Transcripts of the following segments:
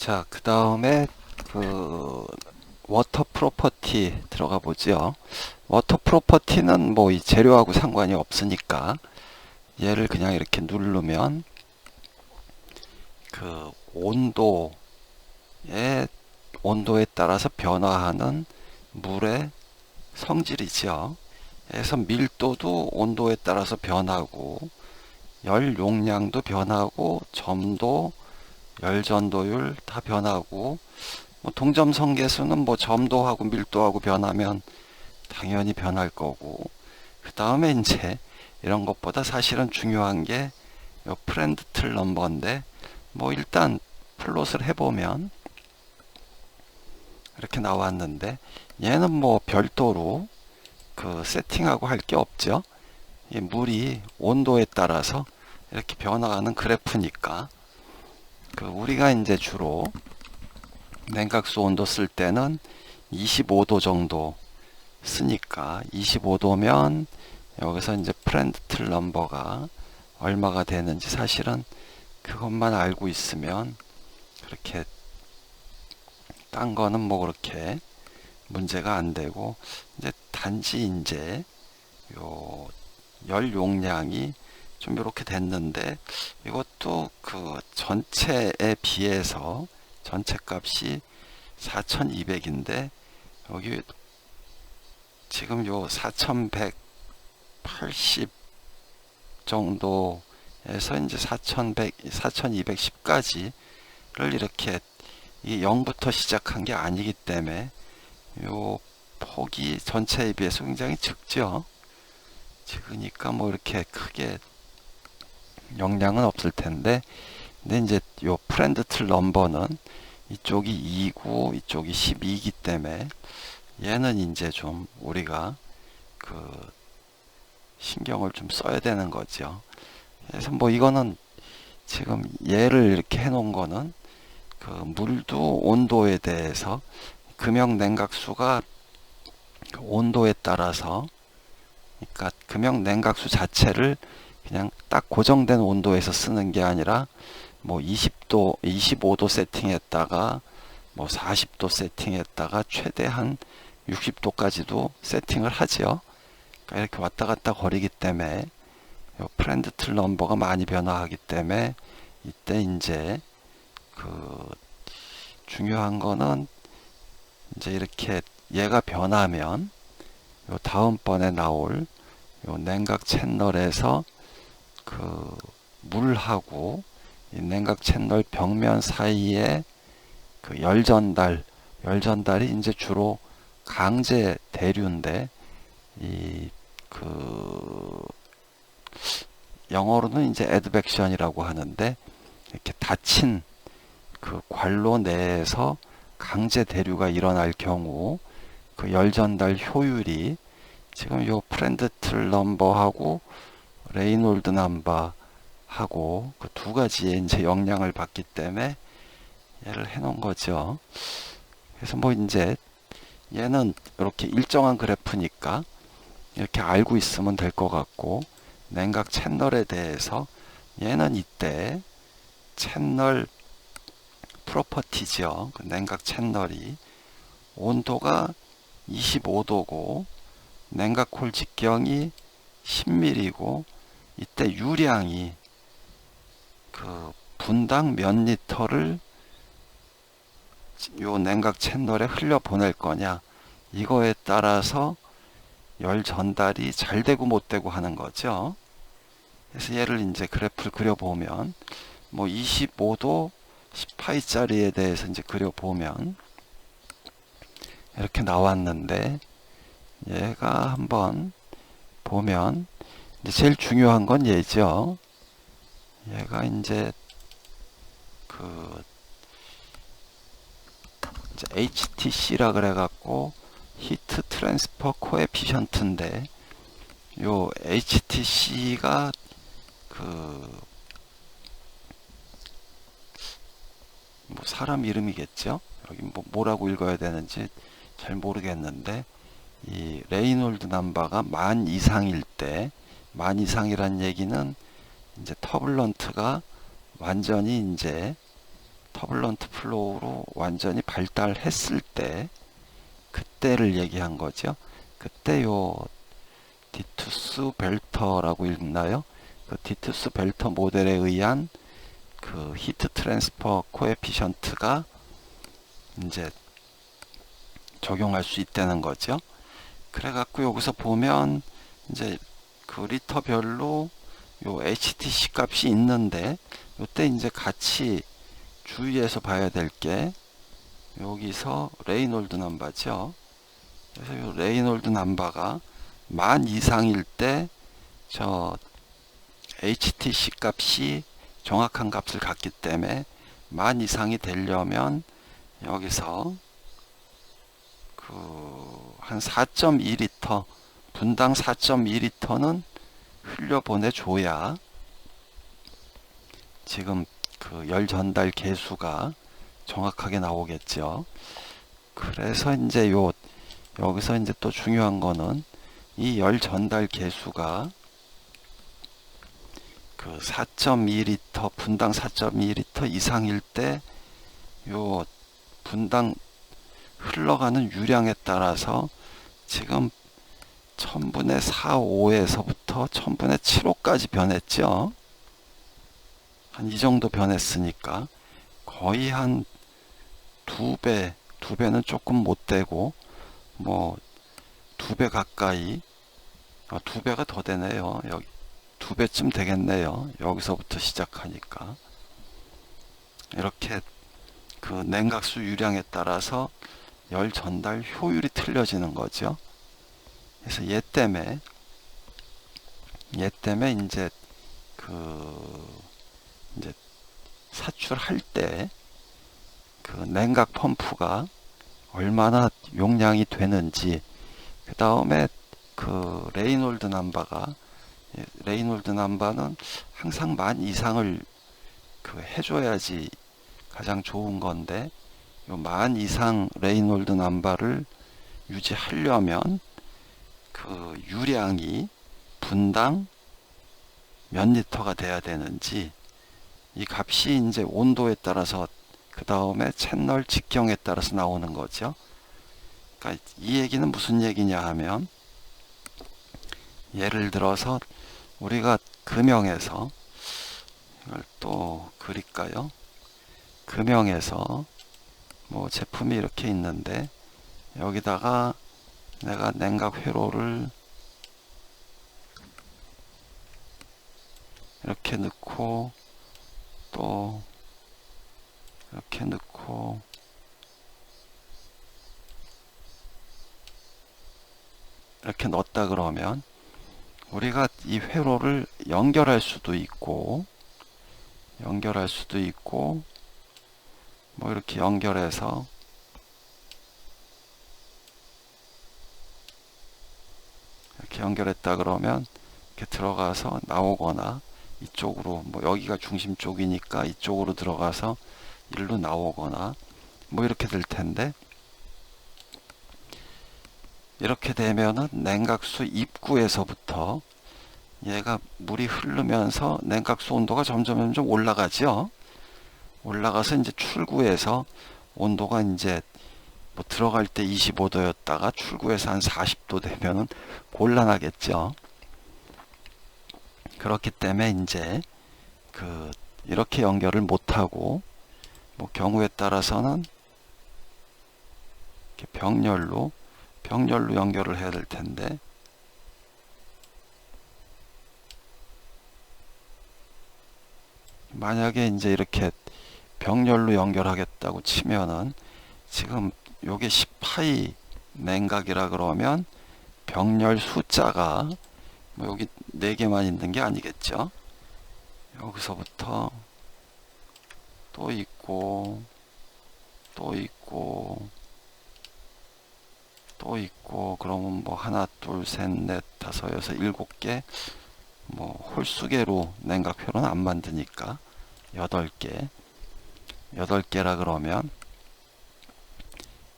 자, 그 다음에 그 워터 프로퍼티 들어가 보죠. 워터 프로퍼티는 뭐 이 재료하고 상관이 없으니까 얘를 그냥 이렇게 누르면 그 온도에 따라서 변화하는 물의 성질이죠. 그래서 밀도도 온도에 따라서 변하고 열 용량도 변하고 점도 열전도율 다 변하고 뭐 동점성계수는 뭐 점도하고 밀도하고 변하면 당연히 변할 거고, 그 다음에 이제 이런 것보다 사실은 중요한 게 요 프렌드틀 넘버인데, 뭐 일단 플롯을 해보면 이렇게 나왔는데, 얘는 뭐 별도로 그 세팅하고 할 게 없죠. 이 물이 온도에 따라서 이렇게 변화하는 그래프니까, 그 우리가 이제 주로 냉각수 온도 쓸 때는 25도 정도 쓰니까, 25도면 여기서 이제 프렌드틀 넘버가 얼마가 되는지 사실은 그것만 알고 있으면 그렇게 딴 거는 뭐 그렇게 문제가 안 되고, 이제 단지 이제 요 열 용량이 좀 이렇게 됐는데, 이것도 그 전체에 비해서 전체 값이 4200인데 여기 지금 요 4180 정도에서 이제 4210까지를 이렇게 이 0부터 시작한 게 아니기 때문에 요 폭이 전체에 비해서 굉장히 적죠. 적으니까 뭐 이렇게 크게 영향은 없을 텐데, 근데 이제 요 프렌드틀 넘버는 이쪽이 2고 이쪽이 12이기 때문에 얘는 이제 좀 우리가 그 신경을 좀 써야 되는 거죠. 그래서 뭐 이거는 지금 얘를 이렇게 해 놓은 거는 그 물도 온도에 대해서 금형 냉각수가 그 온도에 따라서, 그러니까 금형 냉각수 자체를 그냥 딱 고정된 온도에서 쓰는 게 아니라 뭐 20도, 25도 세팅했다가 뭐 40도 세팅했다가 최대한 60도까지도 세팅을 하죠. 그러니까 이렇게 왔다 갔다 거리기 때문에 프렌드틀 넘버가 많이 변화하기 때문에 이때 이제 그 중요한 거는 이제 이렇게 얘가 변하면 요 다음번에 나올 요 냉각 채널에서 그 물하고 이 냉각 채널 벽면 사이에 그 열전달이 이제 주로 강제 대류인데, 이 그 영어로는 이제 애드벡션이라고 하는데, 이렇게 닫힌 그 관로 내에서 강제 대류가 일어날 경우 그 열전달 효율이 지금 요 프렌드틀 넘버하고 레이놀드 넘버하고 그 두 가지의 이제 영향을 받기 때문에 얘를 해 놓은 거죠. 그래서 뭐 이제 얘는 이렇게 일정한 그래프니까 이렇게 알고 있으면 될 것 같고, 냉각 채널에 대해서 얘는 이때 채널 프로퍼티죠. 그 냉각 채널이 온도가 25도고 냉각홀 직경이 10mm고 이때 유량이 그 분당 몇 리터를 요 냉각 채널에 흘려 보낼 거냐, 이거에 따라서 열 전달이 잘 되고 못 되고 하는 거죠. 그래서 얘를 이제 그래프를 그려보면 뭐 25도 10파이짜리에 대해서 이제 그려보면 이렇게 나왔는데, 얘가 한번 보면 이제 제일 중요한 건 얘죠. 얘가 이제 그 이제 HTC라 그래갖고 히트 트랜스퍼 코에피션트인데, 요 HTC가 그 뭐 사람 이름이겠죠. 여기 뭐 뭐라고 읽어야 되는지 잘 모르겠는데, 이 레이놀드 넘버가 만 이상일 때, 만 이상이란 얘기는 이제 터블런트가 완전히 이제 터블런트 플로우로 완전히 발달했을 때 그때를 얘기한 거죠. 그때 요 디투스 벨터라고 읽나요? 그 디투스 벨터 모델에 의한 그 히트 트랜스퍼 코에피션트가 이제 적용할 수 있다는 거죠. 그래갖고 여기서 보면 이제 그 리터별로 요 HTC 값이 있는데 요때 이제 같이 주의해서 봐야 될 게 여기서 레이놀드 넘바죠. 그래서 요 레이놀드 넘바가 10,000 이상일 때 저 HTC 값이 정확한 값을 갖기 때문에 10,000 이상이 되려면 여기서 한 4.2리터 분당 4.2리터는 흘려보내줘야 지금 그 열 전달 계수가 정확하게 나오겠죠. 그래서 이제 여기서 이제 또 중요한 거는 이 열 전달 계수가 그 4.2리터 분당 4.2리터 이상일 때 요 분당 흘러가는 유량에 따라서 지금 1000분의 4,5에서부터 1000분의 7,5까지 변했죠. 한 이 정도 변했으니까 거의 한 2배, 2배는 조금 못 되고 뭐 2배 가까이 2배가 더 되네요. 여기 2배쯤 되겠네요. 여기서부터 시작하니까 이렇게 그 냉각수 유량에 따라서 열 전달 효율이 틀려지는 거죠. 그래서 얘 때문에 이제 이제 사출할 때 그 냉각 펌프가 얼마나 용량이 되는지, 그 다음에 그 레이놀드 넘바는 항상 10,000 이상을 그 해줘야지 가장 좋은 건데, 요 10,000 이상 레이놀드 넘바를 유지하려면 그 유량이 분당 몇 리터가 돼야 되는지, 이 값이 이제 온도에 따라서 그 다음에 채널 직경에 따라서 나오는 거죠. 그러니까 이 얘기는 무슨 얘기냐 하면, 예를 들어서 우리가 금형에서 이걸 또 그릴까요? 금형에서 뭐 제품이 이렇게 있는데 여기다가 내가 냉각 회로를 이렇게 넣고 또 이렇게 넣고 이렇게 넣었다 그러면 우리가 이 회로를 연결할 수도 있고 뭐 이렇게 연결해서 이렇게 연결했다 그러면 이렇게 들어가서 나오거나, 이쪽으로 뭐 여기가 중심 쪽이니까 이쪽으로 들어가서 일로 나오거나 뭐 이렇게 될 텐데, 이렇게 되면은 냉각수 입구에서부터 얘가 물이 흐르면서 냉각수 온도가 점점 올라가죠. 올라가서 이제 출구에서 온도가 이제 뭐 들어갈 때 25도였다가 출구에서 한 40도 되면은 곤란하겠죠. 그렇기 때문에 이제 이렇게 연결을 못하고 뭐 경우에 따라서는 이렇게 병렬로 연결을 해야 될 텐데, 만약에 이제 이렇게 병렬로 연결하겠다고 치면은 지금 요게 10파이 냉각이라 그러면 병렬 숫자가 뭐 여기 4개만 있는 게 아니겠죠. 여기서부터 또 있고 그러면 뭐 하나 둘 셋 넷 다섯 여섯 7개, 뭐 홀수계로 냉각표는 안 만드니까 8개라 그러면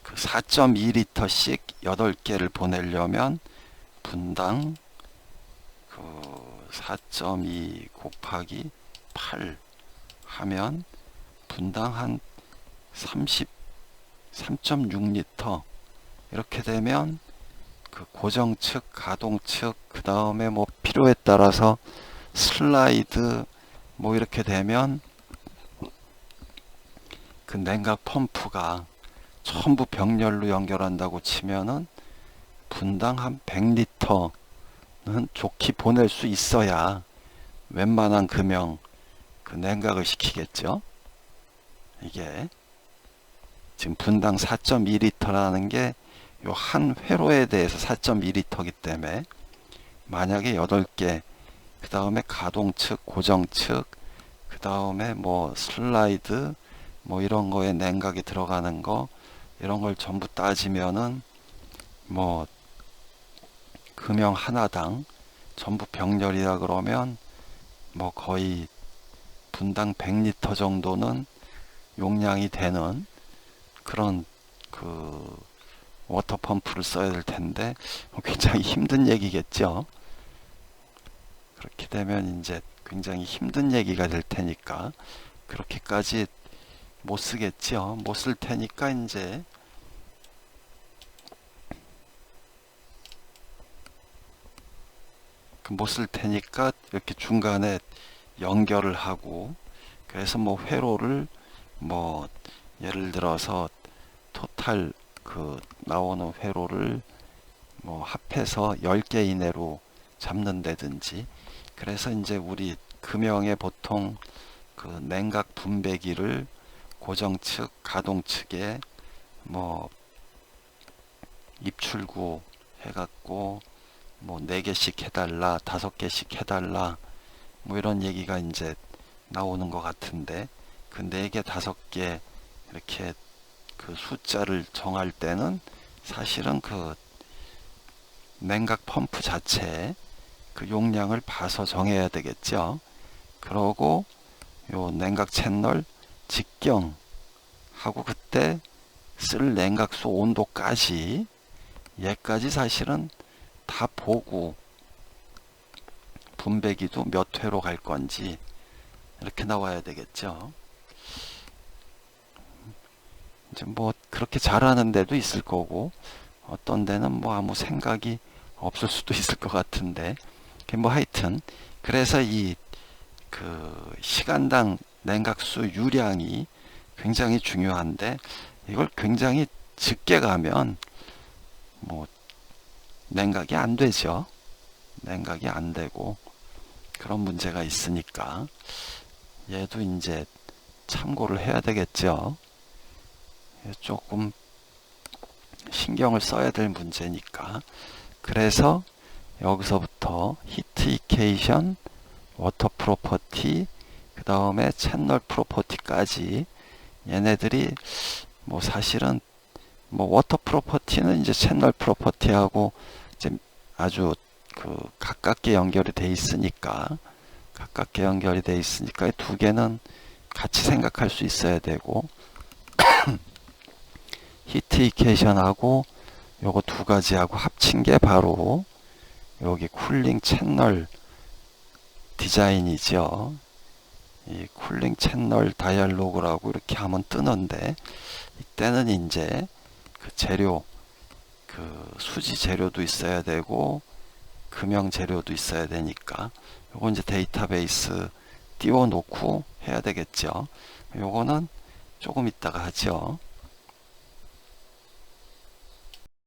그 4.2리터씩 8개를 보내려면 분당 그 4.2 곱하기 8 하면 분당 한 3.6리터 이렇게 되면 그 고정측, 가동측, 그 다음에 뭐 필요에 따라서 슬라이드 뭐 이렇게 되면 그 냉각 펌프가 전부 병렬로 연결한다고 치면은 분당 한 100리터는 좋게 보낼 수 있어야 웬만한 금형 그 냉각을 시키겠죠. 이게 지금 분당 4.2리터라는 게 요 한 회로에 대해서 4.2리터이기 때문에 만약에 8개 그 다음에 가동측, 고정측, 그 다음에 뭐 슬라이드 뭐 이런 거에 냉각이 들어가는 거 이런 걸 전부 따지면은 뭐 금형 하나당 전부 병렬이라 그러면 뭐 거의 분당 100리터 정도는 용량이 되는 그런 그 워터펌프를 써야 될 텐데 굉장히 힘든 얘기겠죠. 그렇게 되면 이제 굉장히 힘든 얘기가 될 테니까 그렇게까지 못 쓰겠죠. 못 쓸 테니까 이제 못 쓸 테니까 이렇게 중간에 연결을 하고 그래서 뭐 회로를 뭐 예를 들어서 토탈 그 나오는 회로를 뭐 합해서 10개 이내로 잡는다든지 그래서 이제 우리 금형의 보통 그 냉각 분배기를 고정측, 가동측에 뭐 입출구 해갖고 뭐 4개씩 해달라, 5개씩 해달라 뭐 이런 얘기가 이제 나오는 것 같은데 그 4개, 5개 이렇게 그 숫자를 정할 때는 사실은 그 냉각 펌프 자체에 그 용량을 봐서 정해야 되겠죠. 그러고 요 냉각 채널 직경 하고 그때 쓸 냉각수 온도까지 얘까지 사실은 다 보고 분배기도 몇 회로 갈 건지 이렇게 나와야 되겠죠. 이제 뭐 그렇게 잘하는 데도 있을 거고 어떤 데는 뭐 아무 생각이 없을 수도 있을 것 같은데 뭐 하여튼 그래서 이 그 시간당 냉각수 유량이 굉장히 중요한데 이걸 굉장히 적게 가면 뭐 냉각이 안 되죠. 냉각이 안 되고 그런 문제가 있으니까 얘도 이제 참고를 해야 되겠죠. 조금 신경을 써야 될 문제니까. 그래서 여기서부터 히트 이케이션, 워터 프로퍼티, 그 다음에 채널 프로퍼티까지 얘네들이 뭐 사실은 뭐 워터 프로퍼티는 이제 채널 프로퍼티하고 이제 아주 그 가깝게 연결이 돼 있으니까 이 두 개는 같이 생각할 수 있어야 되고 히트 이케이션하고 요거 두 가지하고 합친 게 바로 여기 쿨링 채널 디자인이죠. 이 쿨링 채널 다이얼로그라고 이렇게 하면 뜨는데 이때는 이제 그 재료 그 수지 재료도 있어야 되고 금형 재료도 있어야 되니까 요거 이제 데이터베이스 띄워 놓고 해야 되겠죠. 요거는 조금 이따가 하죠.